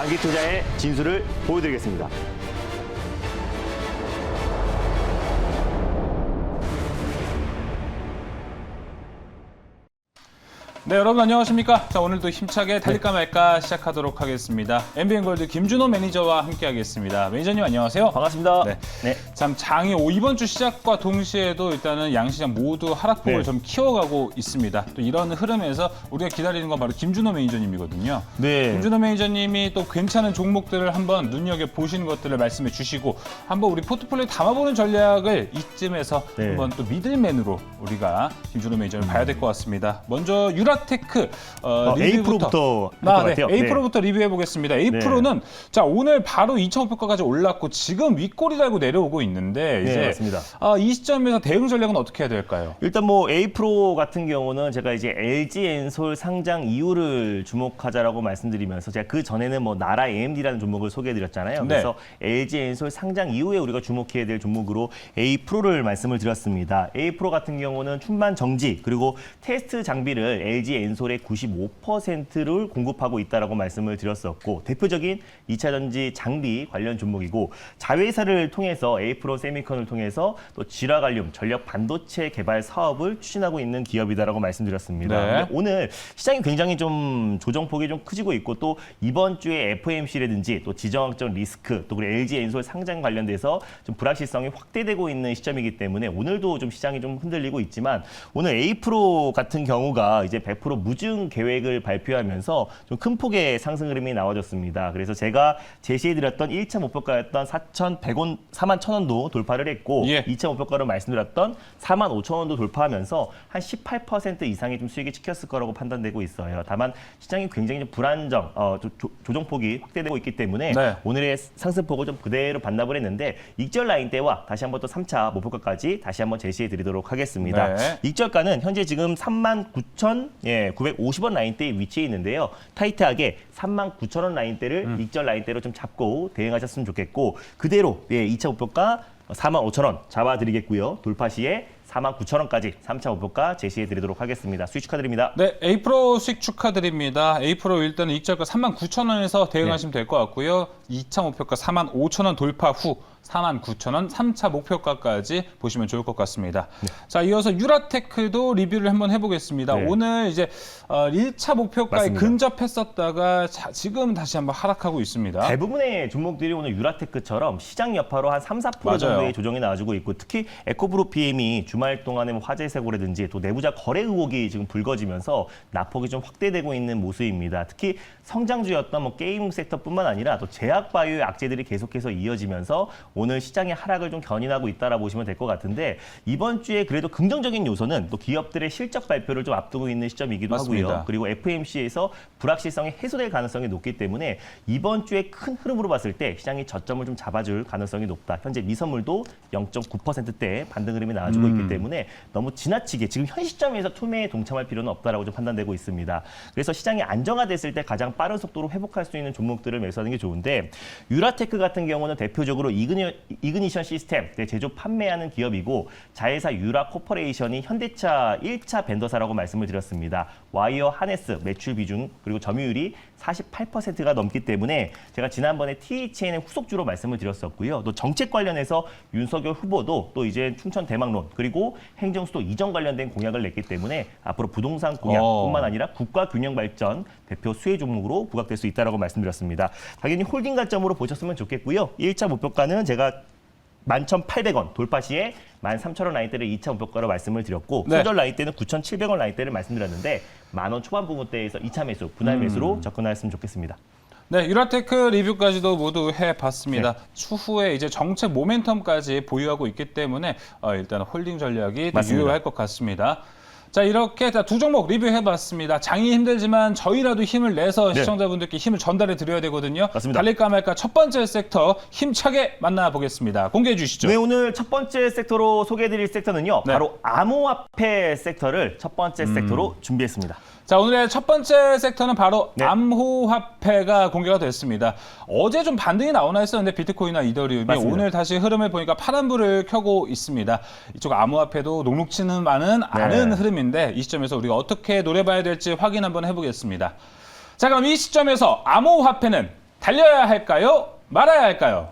장기 투자의 진수를 보여드리겠습니다. 네, 여러분 안녕하십니까? 자, 오늘도 힘차게 달릴까 말까 시작하도록 하겠습니다. MBN골드 김준호 매니저와 함께하겠습니다. 매니저님 안녕하세요. 반갑습니다. 네. 참 장이 이번 주 시작과 동시에도 일단은 양시장 모두 하락폭을 좀 키워가고 있습니다. 또 이런 흐름에서 우리가 기다리는 건 바로 김준호 매니저님이거든요. 네. 김준호 매니저님이 또 괜찮은 종목들을 한번 눈여겨 보시는 것들을 말씀해 주시고 한번 우리 포트폴리오에 담아보는 전략을 이쯤에서 한번 또 미들맨으로 우리가 김준호 매니저를 봐야 될 것 같습니다. 먼저 유라테크 A프로부터 할 것 같아요. A프로부터 리뷰해 보겠습니다. A프로는 자 오늘 바로 2,500가까지 올랐고 지금 윗꼬리 달고 내려오고 있는데 이제 맞습니다. 이 시점에서 대응 전략은 어떻게 해야 될까요? 일단 뭐 A프로 같은 경우는 제가 이제 LG엔솔 상장 이유를 주목하자라고 말씀드리면서 제가 그 전에는 뭐 나라 AMD라는 종목을 소개해드렸잖아요. 그래서 LG엔솔 상장 이후에 우리가 주목해야 될 종목으로 A프로를 말씀을 드렸습니다. A프로 같은 경우는 충만 정지 그리고 테스트 장비를 LG엔솔의 95%를 공급하고 있다라고 말씀을 드렸었고 대표적인 2차 전지 장비 관련 종목이고 자회사를 통해서 A프로 세미컨을 통해서 또 지라갈륨 전력 반도체 개발 사업을 추진하고 있는 기업이다라고 말씀드렸습니다. 오늘 시장이 굉장히 좀 조정폭이 좀 커지고 있고 또 이번 주에 FOMC라든지 또 지정학적 리스크 또 그리고 LG엔솔 상장 관련돼서 좀 불확실성이 확대되고 있는 시점이기 때문에 오늘도 좀 시장이 좀 흔들리고 있지만 오늘 A프로 같은 경우가 이제 100% 무증 계획을 발표하면서 좀 큰 폭의 상승 흐름이 나와줬습니다. 그래서 제가 제시해드렸던 1차 목표가였던 4,100원, 41,000원도 돌파를 했고 2차 목표가로 말씀드렸던 45,000원도 돌파하면서 한 18% 이상의 좀 수익이 찍혔을 거라고 판단되고 있어요. 다만 시장이 굉장히 좀 불안정, 조정폭이 확대되고 있기 때문에 오늘의 상승폭을 좀 그대로 반납을 했는데 익절 라인대와 다시 한번 또 3차 목표가까지 다시 한번 제시해드리도록 하겠습니다. 익절가는 현재 지금 39,950원 라인대에 위치해 있는데요. 타이트하게 39,000원 라인대를 익절 라인대로 좀 잡고 대응하셨으면 좋겠고 그대로 2차 목표가 45,000원 잡아드리겠고요. 돌파 시에 49,000원까지 3차 목표가 제시해드리도록 하겠습니다. 수익 축하드립니다. 네, A프로 수익 축하드립니다. A프로 일단은 익절가 39,000원에서 대응하시면 될 것 같고요. 2차 목표가 45,000원 돌파 후 49,000원 3차 목표가까지 보시면 좋을 것 같습니다. 자, 이어서 유라테크도 리뷰를 한번 해보겠습니다. 오늘 이제 1차 목표가에 근접했었다가 지금 다시 한번 하락하고 있습니다. 대부분의 종목들이 오늘 유라테크처럼 시장 여파로 한 3, 4% 정도의 조정이 나와주고 있고 특히 에코브로 PM이 주말 동안에 뭐 화재 사고라든지 또 내부자 거래 의혹이 지금 불거지면서 낙폭이 좀 확대되고 있는 모습입니다. 특히 성장주였던 뭐 게임 섹터뿐만 아니라 또 제약바이오의 악재들이 계속해서 이어지면서 오늘 시장의 하락을 좀 견인하고 있다라 보시면 될 것 같은데 이번 주에 그래도 긍정적인 요소는 또 기업들의 실적 발표를 좀 앞두고 있는 시점이기도 하고요. 그리고 FOMC에서 불확실성이 해소될 가능성이 높기 때문에 이번 주에 큰 흐름으로 봤을 때 시장이 저점을 좀 잡아줄 가능성이 높다. 현재 미선물도 0.9%대 반등 흐름이 나와주고 있기 때문에 너무 지나치게 지금 현 시점에서 투매에 동참할 필요는 없다라고 좀 판단되고 있습니다. 그래서 시장이 안정화됐을 때 가장 빠른 속도로 회복할 수 있는 종목들을 매수하는 게 좋은데 유라테크 같은 경우는 대표적으로 이그니션 시스템 제조 판매하는 기업이고 자회사 유라 코퍼레이션이 현대차 1차 벤더사라고 말씀을 드렸습니다. 와이어 하네스 매출 비중 그리고 점유율이 48%가 넘기 때문에 제가 지난번에 THN의 후속주로 말씀을 드렸었고요. 또 정책 관련해서 윤석열 후보도 또 이제 충천 대망론 그리고 행정수도 이전 관련된 공약을 냈기 때문에 앞으로 부동산 공약뿐만 아니라 국가 균형 발전 대표 수혜 종목으로 부각될 수 있다라고 말씀드렸습니다. 당연히 홀딩 관점으로 보셨으면 좋겠고요. 1차 목표가는 제가 11,800원 돌파 시에 13,000원 라인대를 2차 목표가로 말씀을 드렸고 손절 라인대는 9,700원 라인대를 말씀드렸는데 10,000원 초반부분대에서 2차 매수, 분할 매수로 접근하셨으면 좋겠습니다. 네, 유라테크 리뷰까지도 모두 해봤습니다. 추후에 이제 정책 모멘텀까지 보유하고 있기 때문에 일단 홀딩 전략이 유효할 것 같습니다. 자, 이렇게 두 종목 리뷰해봤습니다. 장이 힘들지만 저희라도 힘을 내서 시청자분들께 힘을 전달해 드려야 되거든요. 달릴까 말까 첫 번째 섹터 힘차게 만나보겠습니다. 공개해 주시죠. 네, 오늘 첫 번째 섹터로 소개해드릴 섹터는요. 바로 암호화폐 섹터를 첫 번째 섹터로 준비했습니다. 자, 오늘의 첫 번째 섹터는 바로 암호화폐가 공개가 됐습니다. 어제 좀 반등이 나오나 했었는데 비트코인이나 이더리움이 오늘 다시 흐름을 보니까 파란불을 켜고 있습니다. 이쪽 암호화폐도 녹록치는 않은 흐름인데 이 시점에서 우리가 어떻게 노려봐야 될지 확인 한번 해보겠습니다. 자, 그럼 이 시점에서 암호화폐는 달려야 할까요? 말아야 할까요?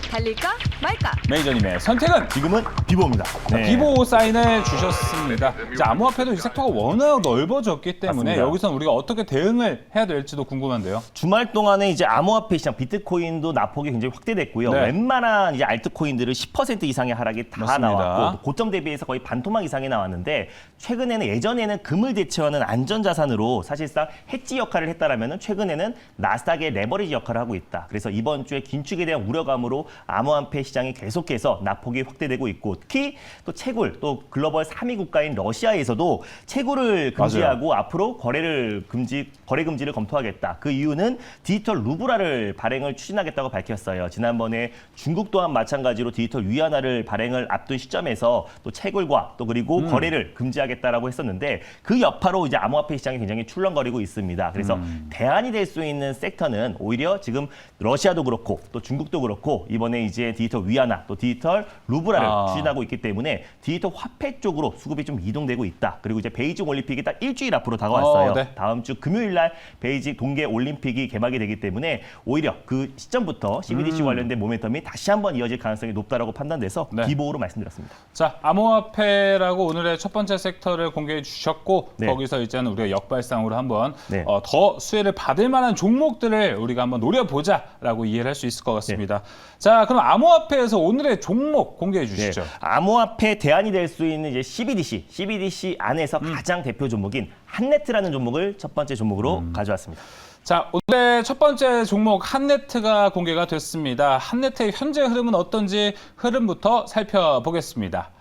달릴까 말까? 매니저님의 선택은 지금은 비보입니다. 네. 비보 사인을 주셨습니다. 자, 암호화폐도 이 섹터가 워낙 넓어졌기 때문에 맞습니다. 여기서는 우리가 어떻게 대응을 해야 될지도 궁금한데요. 주말 동안에 이제 암호화폐 시장 비트코인도 낙폭이 굉장히 확대됐고요. 네. 웬만한 이제 알트코인들은 10% 이상의 하락이 다 맞습니다. 나왔고 고점 대비해서 거의 반토막 이상이 나왔는데 최근에는 예전에는 금을 대체하는 안전자산으로 사실상 해지 역할을 했다라면 최근에는 나스닥의 레버리지 역할을 하고 있다. 그래서 이번 주에 긴축에 대한 우려감으로 암호화폐 시장이 계속해서 낙폭이 확대되고 있고 특히 또 채굴 또 글로벌 3위 국가인 러시아에서도 채굴을 금지하고 앞으로 거래 금지를 검토하겠다. 그 이유는 디지털 루블화를 발행을 추진하겠다고 밝혔어요. 지난번에 중국 또한 마찬가지로 디지털 위안화를 발행을 앞둔 시점에서 또 채굴과 또 그리고 거래를 금지하겠다라고 했었는데 그 여파로 이제 암호화폐 시장이 굉장히 출렁거리고 있습니다. 그래서 대안이 될 수 있는 섹터는 오히려 지금 러시아도 그렇고 또 중국도 그렇고 이번에 이제 디지털 위안화 또 디지털 루블화를 추진하고 있기 때문에 디지털 화폐 쪽으로 수급이 좀 이동되고 있다. 그리고 이제 베이징 올림픽이 딱 일주일 앞으로 다가왔어요. 네. 다음 주 금요일 날 베이징 동계 올림픽이 개막이 되기 때문에 오히려 그 시점부터 CBDC 관련된 모멘텀이 다시 한번 이어질 가능성이 높다라고 판단돼서 네. 비보호로 말씀드렸습니다. 자, 암호화폐라고 오늘의 첫 번째 섹터를 공개해 주셨고 네. 거기서 이제는 우리가 역발상으로 한번 네. 더 수혜를 받을 만한 종목들을 우리가 한번 노려보자라고 이해를 할 수 있을 것 같습니다. 자, 그럼 암호화폐에서 오늘의 종목 공개해 주시죠. 네. 암호화폐 대안이 될 수 있는 이제 CBDC 안에서 가장 대표 종목인 한네트라는 종목을 첫 번째 종목으로 가져왔습니다. 자, 오늘의 첫 번째 종목 한네트가 공개가 됐습니다. 한네트의 현재 흐름은 어떤지 흐름부터 살펴보겠습니다.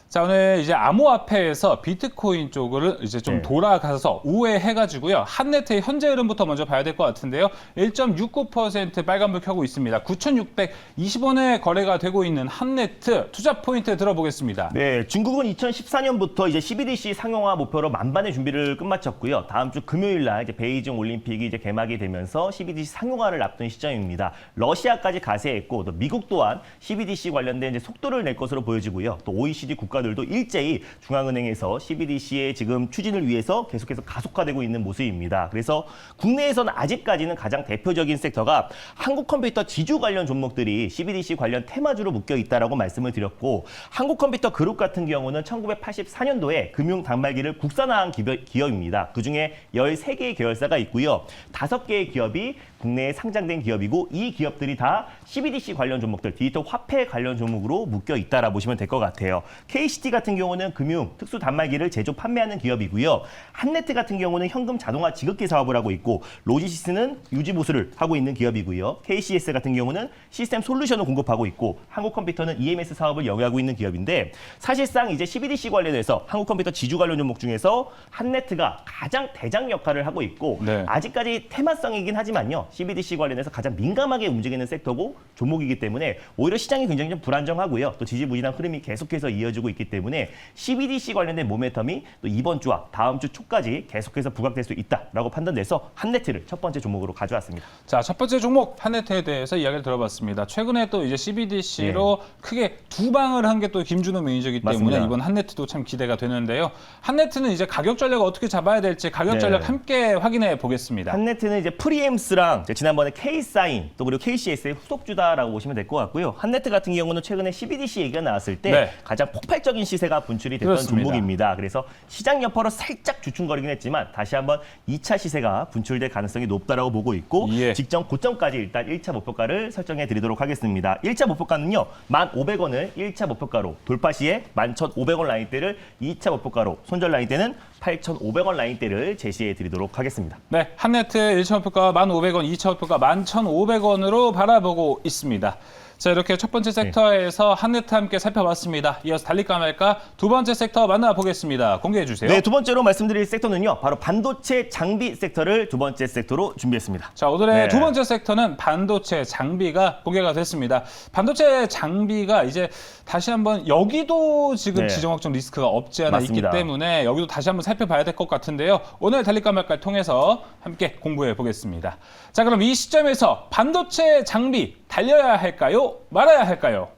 자, 오늘 이제 암호화폐에서 비트코인 쪽으로 이제 좀 네. 돌아가서 우회해가지고요. 한네트의 현재 흐름부터 먼저 봐야 될 것 같은데요. 1.69% 빨간불 켜고 있습니다. 9,620원에 거래가 되고 있는 한네트 투자 포인트 들어보겠습니다. 네, 중국은 2014년부터 이제 CBDC 상용화 목표로 만반의 준비를 끝마쳤고요. 다음 주 금요일 날 이제 베이징 올림픽이 이제 개막이 되면서 CBDC 상용화를 앞둔 시점입니다. 러시아까지 가세했고 또 미국 또한 CBDC 관련된 이제 속도를 낼 것으로 보여지고요. 또 OECD 국가들도 일제히 중앙은행에서 CBDC의 지금 추진을 위해서 계속해서 가속화되고 있는 모습입니다. 그래서 국내에서는 아직까지는 가장 대표적인 섹터가 한국컴퓨터 지주 관련 종목들이 CBDC 관련 테마주로 묶여 있다라고 말씀을 드렸고 한국컴퓨터 그룹 같은 경우는 1984년도에 금융 단말기를 국산화한 기업입니다. 그중에 13개의 계열사가 있고요. 5개의 기업이 국내에 상장된 기업이고 이 기업들이 다 CBDC 관련 종목들, 디지털 화폐 관련 종목으로 묶여 있다라 보시면 될 것 같아요. KCT 같은 경우는 금융, 특수 단말기를 제조 판매하는 기업이고요. 한네트 같은 경우는 현금 자동화 지급기 사업을 하고 있고 로지시스는 유지 보수를 하고 있는 기업이고요. KCS 같은 경우는 시스템 솔루션을 공급하고 있고 한국컴퓨터는 EMS 사업을 영위하고 있는 기업인데 사실상 이제 CBDC 관련해서 한국컴퓨터 지주 관련 종목 중에서 한네트가 가장 대장 역할을 하고 있고 네. 아직까지 테마성이긴 하지만요. CBDC 관련해서 가장 민감하게 움직이는 섹터고 종목이기 때문에 오히려 시장이 굉장히 좀 불안정하고요. 또 지지부진한 흐름이 계속해서 이어지고 있기 때문에 CBDC 관련된 모멘텀이 또 이번 주와 다음 주 초까지 계속해서 부각될 수 있다라고 판단돼서 한네트를 첫 번째 종목으로 가져왔습니다. 자, 첫 번째 종목 한네트에 대해서 이야기를 들어봤습니다. 최근에 또 이제 CBDC로 크게 두 방을 한 게 또 김준호 매니저이기 때문에 맞습니다. 이번 한네트도 참 기대가 되는데요. 한네트는 이제 가격 전략을 어떻게 잡아야 될지 가격 네. 전략 함께 확인해 보겠습니다. 한네트는 이제 프리엠스랑 지난번에 K사인 또 그리고 KCS의 후속주다라고 보시면 될 것 같고요. 한네트 같은 경우는 최근에 CBDC 얘기가 나왔을 때 네. 가장 폭발적인 시세가 분출이 됐던 그렇습니다. 종목입니다. 그래서 시장 여파로 살짝 주춤거리긴 했지만 다시 한번 2차 시세가 분출될 가능성이 높다라고 보고 있고 예. 직전 고점까지 일단 1차 목표가를 설정해 드리도록 하겠습니다. 1차 목표가는요. 1,500원을 1차 목표가로 돌파 시에 11,500원 라인대를 2차 목표가로 손절 라인대는 8,500원 라인대를 제시해 드리도록 하겠습니다. 네, 한네트 1차 목표가 1,500원, 2차 목표가 11,500원으로 바라보고 있습니다. 자, 이렇게 첫 번째 섹터에서 한네트 함께 살펴봤습니다. 이어서 달릴까 말까 두 번째 섹터 만나보겠습니다. 공개해 주세요. 네, 두 번째로 말씀드릴 섹터는요. 바로 반도체 장비 섹터를 두 번째 섹터로 준비했습니다. 자, 오늘의 네. 두 번째 섹터는 반도체 장비가 공개가 됐습니다. 반도체 장비가 이제 다시 한번 여기도 지금 네. 지정 확정 리스크가 없지 않아 맞습니다. 있기 때문에 여기도 다시 한번 살펴봐야 될 것 같은데요. 오늘 달릴까 말까를 통해서 함께 공부해 보겠습니다. 자, 그럼 이 시점에서 반도체 장비 달려야 할까요? 말아야 할까요?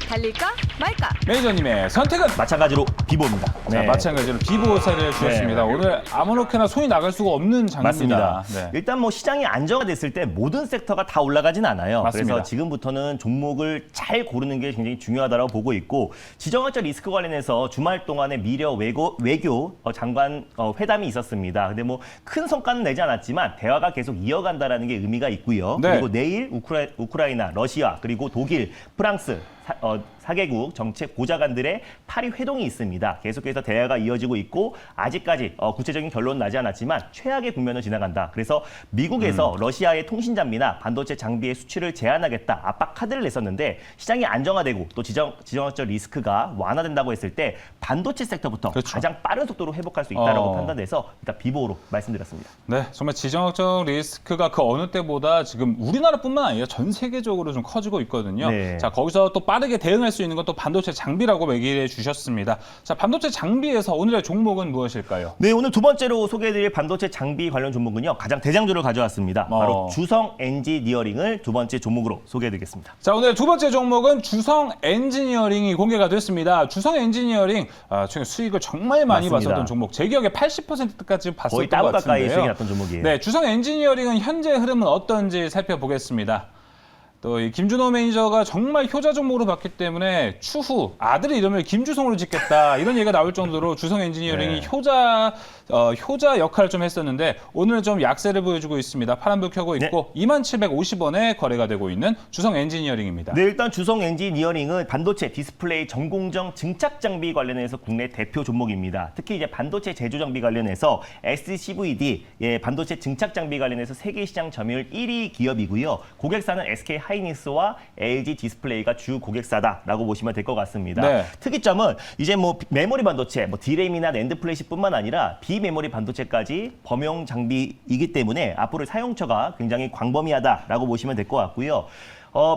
달릴까 말까? 매니저님의 선택은 마찬가지로 비보입니다. 자, 마찬가지로 비보 사례를 주셨습니다. 네. 오늘 아무렇게나 손이 나갈 수가 없는 장입니다. 맞습니다. 네. 일단 뭐 시장이 안정화됐을 때 모든 섹터가 다 올라가진 않아요. 맞습니다. 그래서 지금부터는 종목을 잘 고르는 게 굉장히 중요하다고 보고 있고 지정학적 리스크 관련해서 주말 동안에 미려 외교 장관 회담이 있었습니다. 근데 뭐 큰 성과는 내지 않았지만 대화가 계속 이어간다라는 게 의미가 있고요. 네. 그리고 내일 우크라이나, 러시아 그리고 독일, 프랑스 4개국 정책 보좌관들의 파리 회동이 있습니다. 계속해서 대화가 이어지고 있고 아직까지 구체적인 결론은 나지 않았지만 최악의 국면을 지나간다. 그래서 미국에서 러시아의 통신 장비나 반도체 장비의 수출을 제한하겠다 압박 카드를 냈었는데 시장이 안정화되고 또 지정학적 리스크가 완화된다고 했을 때 반도체 섹터부터 그렇죠. 가장 빠른 속도로 회복할 수 있다고 판단돼서 일단 비보로 말씀드렸습니다. 네, 정말 지정학적 리스크가 그 어느 때보다 지금 우리나라뿐만 아니라 전 세계적으로 좀 커지고 있거든요. 네. 자, 거기서 또 빠르게 대응할 수 있는 건 또 반도체 장비라고 얘기해 주셨습니다. 자, 반도체 장비에서 오늘의 종목은 무엇일까요? 네, 오늘 두 번째로 소개해드릴 반도체 장비 관련 종목은요. 가장 대장주를 가져왔습니다. 바로 주성 엔지니어링을 두 번째 종목으로 소개해드리겠습니다. 자, 오늘 두 번째 종목은 주성 엔지니어링이 공개가 됐습니다. 주성 엔지니어링 최근 수익을 정말 많이 맞습니다. 봤었던 종목. 제 기억에 80%까지 봤었던 거의 것 따블 같은데요. 가까이 수익이 났던 종목이에요. 네, 주성 엔지니어링은 현재 흐름은 어떤지 살펴보겠습니다. 또 이 김준호 매니저가 정말 효자 종목으로 봤기 때문에 추후 아들 이름을 김주성으로 짓겠다 이런 얘기가 나올 정도로 주성 엔지니어링이 네. 효자 역할을 좀 했었는데 오늘 좀 약세를 보여주고 있습니다. 파란불 켜고 있고 2750원에 거래가 되고 있는 주성 엔지니어링입니다. 네, 일단 주성 엔지니어링은 반도체 디스플레이 전공정 증착 장비 관련해서 국내 대표 종목입니다. 특히 이제 반도체 제조 장비 관련해서 SCVD, 반도체 증착 장비 관련해서 세계 시장 점유율 1위 기업이고요. 고객사는 SK 하이닉스와 LG 디스플레이가 주 고객사다라고 보시면 될 것 같습니다. 네. 특이점은 이제 뭐 메모리 반도체, 뭐 D램이나 낸드 플래시뿐만 아니라 비메모리 반도체까지 범용 장비이기 때문에 앞으로 사용처가 굉장히 광범위하다라고 보시면 될 것 같고요.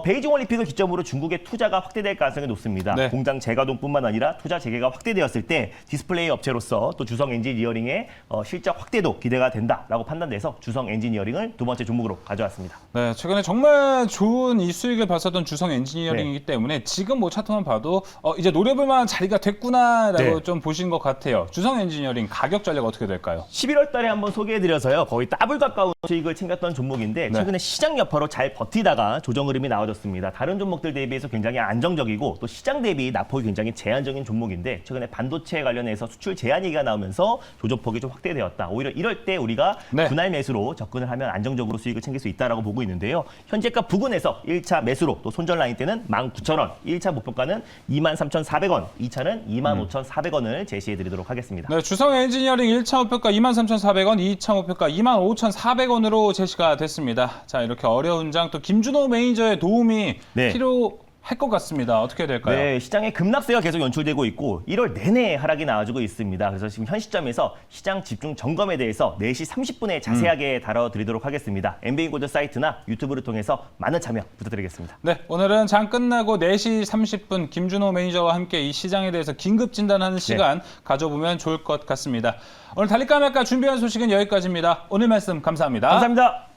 베이징 올림픽을 기점으로 중국의 투자가 확대될 가능성이 높습니다. 네. 공장 재가동뿐만 아니라 투자 재개가 확대되었을 때 디스플레이 업체로서 또 주성 엔지니어링의 실적 확대도 기대가 된다라고 판단돼서 주성 엔지니어링을 두 번째 종목으로 가져왔습니다. 네, 최근에 정말 좋은 이 수익을 봤었던 주성 엔지니어링이기 때문에 지금 뭐 차트만 봐도 이제 노려볼 만한 자리가 됐구나라고 네. 좀 보신 것 같아요. 주성 엔지니어링 가격 전략 어떻게 될까요? 11월 달에 한번 소개해드려서요. 거의 더블 가까운 수익을 챙겼던 종목인데 네. 최근에 시장 여파로 잘 버티다가 조정 흐름이 나와줬습니다. 다른 종목들 대비해서 굉장히 안정적이고 또 시장 대비 낙폭이 굉장히 제한적인 종목인데 최근에 반도체 관련해서 수출 제한 얘기가 나오면서 조정폭이 좀 확대되었다. 오히려 이럴 때 우리가 네. 분할 매수로 접근을 하면 안정적으로 수익을 챙길 수 있다라고 보고 있는데요. 현재가 부근에서 1차 매수로 또 손절 라인 때는 19,000원, 1차 목표가는 23,400원, 2차는 25,400원을 제시해드리도록 하겠습니다. 네, 주성 엔지니어링 1차 목표가 23,400원, 2차 목표가 25,400원으로 제시가 됐습니다. 자, 이렇게 어려운 장 또 김준호 매니저의 도움이 네. 필요할 것 같습니다. 어떻게 해야 될까요? 네, 시장에 급락세가 계속 연출되고 있고 1월 내내 하락이 나와주고 있습니다. 그래서 지금 현 시점에서 시장 집중 점검에 대해서 4시 30분에 자세하게 다뤄드리도록 하겠습니다. 엠베인골드 사이트나 유튜브를 통해서 많은 참여 부탁드리겠습니다. 네, 오늘은 장 끝나고 4시 30분 김준호 매니저와 함께 이 시장에 대해서 긴급 진단하는 시간 가져보면 좋을 것 같습니다. 오늘 달릴까 말까 준비한 소식은 여기까지입니다. 오늘 말씀 감사합니다. 감사합니다.